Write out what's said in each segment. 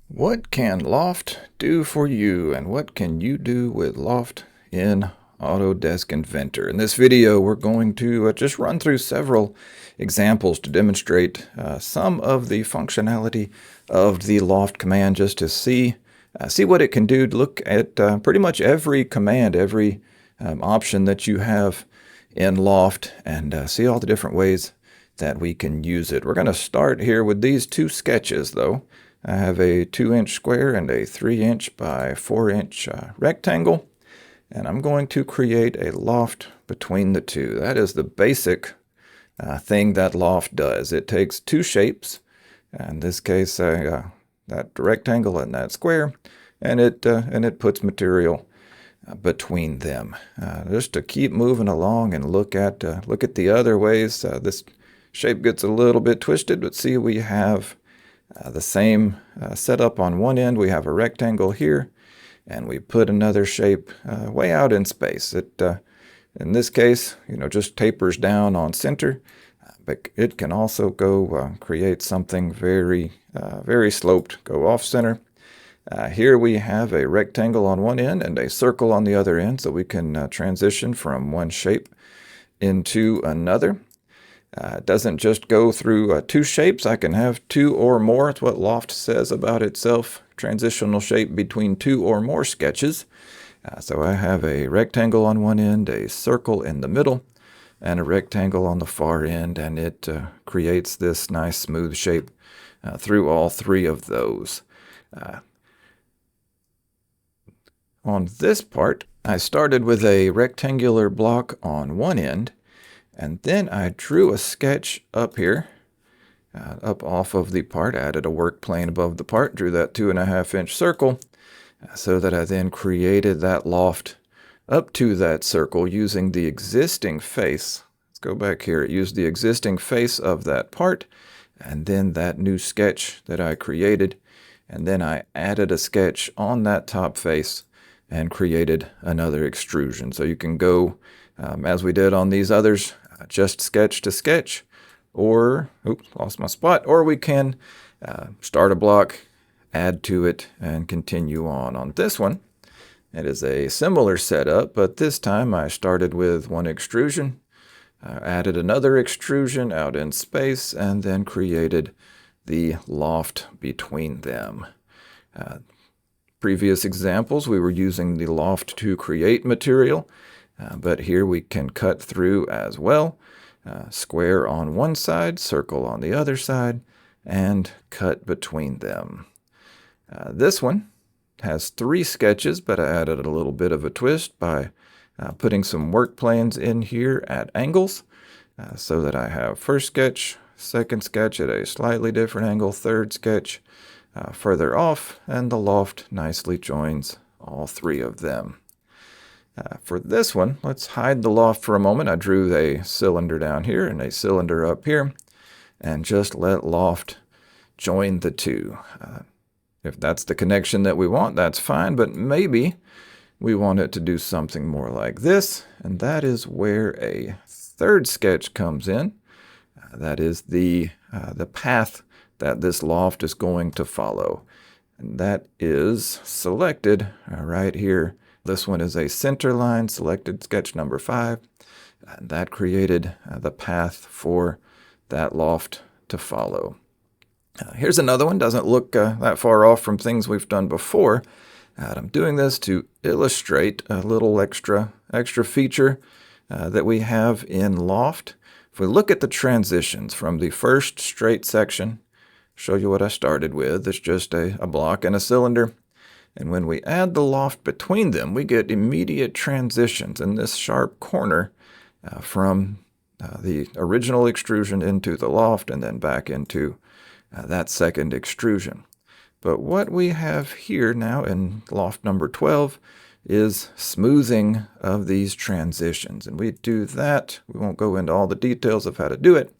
What can Loft do for you, and what can you do with Loft in Autodesk Inventor? In this video, we're going to just run through several examples to demonstrate some of the functionality of the Loft command, just to see what it can do. To look at pretty much every command, every option that you have in Loft, and see all the different ways that we can use it. We're going to start here with these two sketches, though. I have a 2-inch square and a 3-inch by 4-inch rectangle, and I'm going to create a loft between the two. That is the basic thing that loft does. It takes two shapes, in this case that rectangle and that square, and it puts material between them. Just to keep moving along and look at the other ways. This shape gets a little bit twisted, but see, we have the same setup on one end. We have a rectangle here, and we put another shape way out in space. It, in this case, just tapers down on center, but it can also go create something very sloped, go off center. Here we have a rectangle on one end and a circle on the other end, so we can transition from one shape into another. It doesn't just go through two shapes. I can have two or more. It's what Loft says about itself. Transitional shape between two or more sketches. So I have a rectangle on one end, a circle in the middle, and a rectangle on the far end, and it creates this nice smooth shape through all three of those. On this part, I started with a rectangular block on one end, and then I drew a sketch up here, up off of the part, added a work plane above the part, drew that 2.5-inch circle, so that I then created that loft up to that circle using the existing face. Let's go back here. It used the existing face of that part, and then that new sketch that I created, and then I added a sketch on that top face and created another extrusion. So you can go, as we did on these others, just sketch to sketch, or, oops, lost my spot, or we can start a block, add to it, and continue on. On this one, it is a similar setup, but this time I started with one extrusion, added another extrusion out in space, and then created the loft between them. Previous examples, we were using the loft to create material, but here we can cut through as well. Square on one side, circle on the other side, and cut between them. This one has 3 sketches, but I added a little bit of a twist by putting some work planes in here at angles, so that I have first sketch, second sketch at a slightly different angle, third sketch further off, and the loft nicely joins all 3 of them. For this one, let's hide the loft for a moment. I drew a cylinder down here and a cylinder up here, and just let loft join the two. If that's the connection that we want, that's fine, but maybe we want it to do something more like this, and that is where a third sketch comes in. That is the path that this loft is going to follow, and that is selected right here. This one is a center line, selected sketch number 5, and that created the path for that loft to follow. Here's another one. Doesn't look that far off from things we've done before. I'm doing this to illustrate a little extra feature that we have in Loft. If we look at the transitions from the first straight section, show you what I started with. It's just a block and a cylinder. And when we add the loft between them, we get immediate transitions in this sharp corner from the original extrusion into the loft, and then back into that second extrusion. But what we have here now in loft number 12 is smoothing of these transitions. And we do that. We won't go into all the details of how to do it,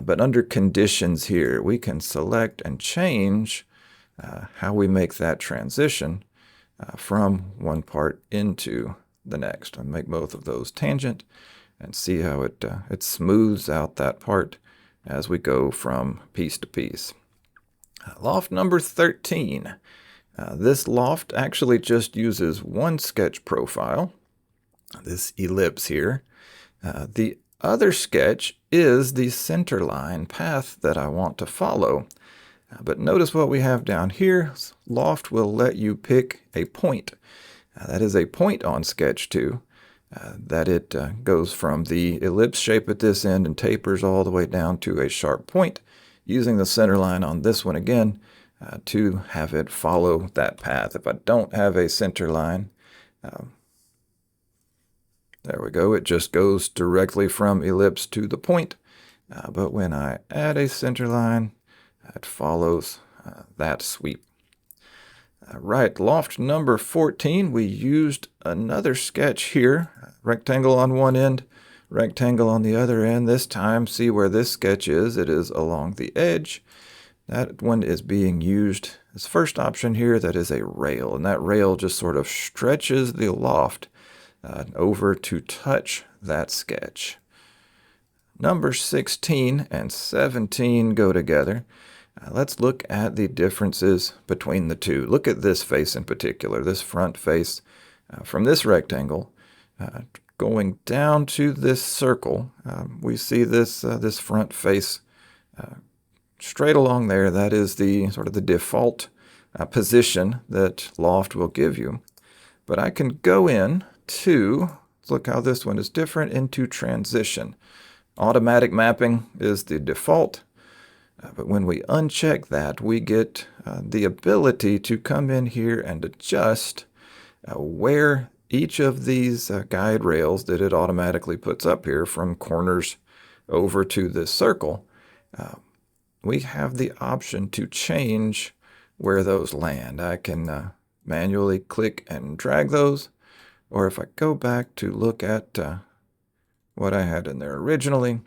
but under conditions here, we can select and change how we make that transition from one part into the next. And make both of those tangent, and see how it smooths out that part as we go from piece to piece. Loft number 13. This loft actually just uses one sketch profile, this ellipse here. The other sketch is the centerline path that I want to follow. But notice what we have down here. Loft will let you pick a point. That is a point on sketch 2. That it goes from the ellipse shape at this end and tapers all the way down to a sharp point, using the center line on this one again to have it follow that path. If I don't have a center line, there we go, it just goes directly from ellipse to the point. But when I add a center line, it follows that sweep. Right, loft number 14, we used another sketch here. Rectangle on one end, rectangle on the other end. This time, see where this sketch is. It is along the edge. That one is being used as first option here. That is a rail, and that rail just sort of stretches the loft over to touch that sketch. Number 16 and 17 go together. Let's look at the differences between the two. Look at this face in particular, this front face. From this rectangle, going down to this circle, we see this front face straight along there. That is the sort of the default position that Loft will give you. But I can go in to, look how this one is different, into transition. Automatic mapping is the default. But when we uncheck that, we get the ability to come in here and adjust where each of these guide rails that it automatically puts up here from corners over to this circle. We have the option to change where those land. I can manually click and drag those, or if I go back to look at what I had in there originally,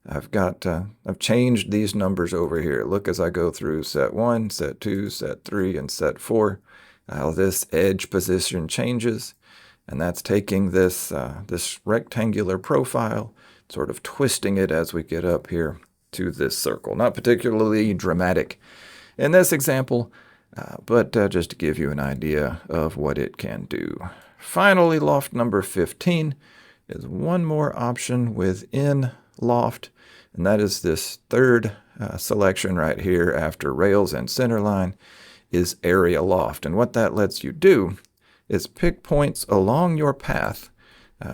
I've changed these numbers over here. Look as I go through set 1, set 2, set 3, and set 4, how this edge position changes. And that's taking this rectangular profile, sort of twisting it as we get up here to this circle. Not particularly dramatic in this example, but just to give you an idea of what it can do. Finally, loft number 15 is one more option within Loft, and that is this third selection right here after rails and centerline is area loft. And what that lets you do is pick points along your path.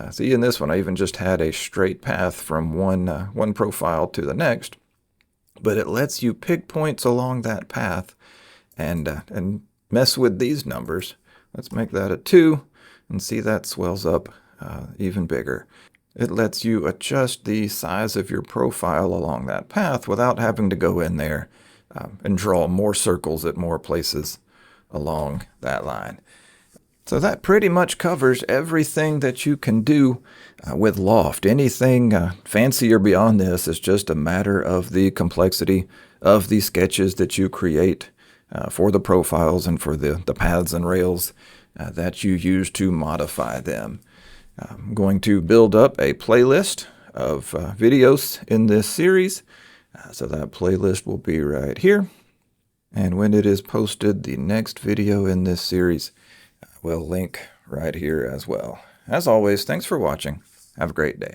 See, in this one, I even just had a straight path from one profile to the next, but it lets you pick points along that path and mess with these numbers. Let's make that a 2, and see that swells up even bigger. It lets you adjust the size of your profile along that path without having to go in there and draw more circles at more places along that line. So that pretty much covers everything that you can do with Loft. Anything fancier beyond this is just a matter of the complexity of the sketches that you create for the profiles and for the paths and rails that you use to modify them. I'm going to build up a playlist of videos in this series. So that playlist will be right here. And when it is posted, the next video in this series will link right here as well. As always, thanks for watching. Have a great day.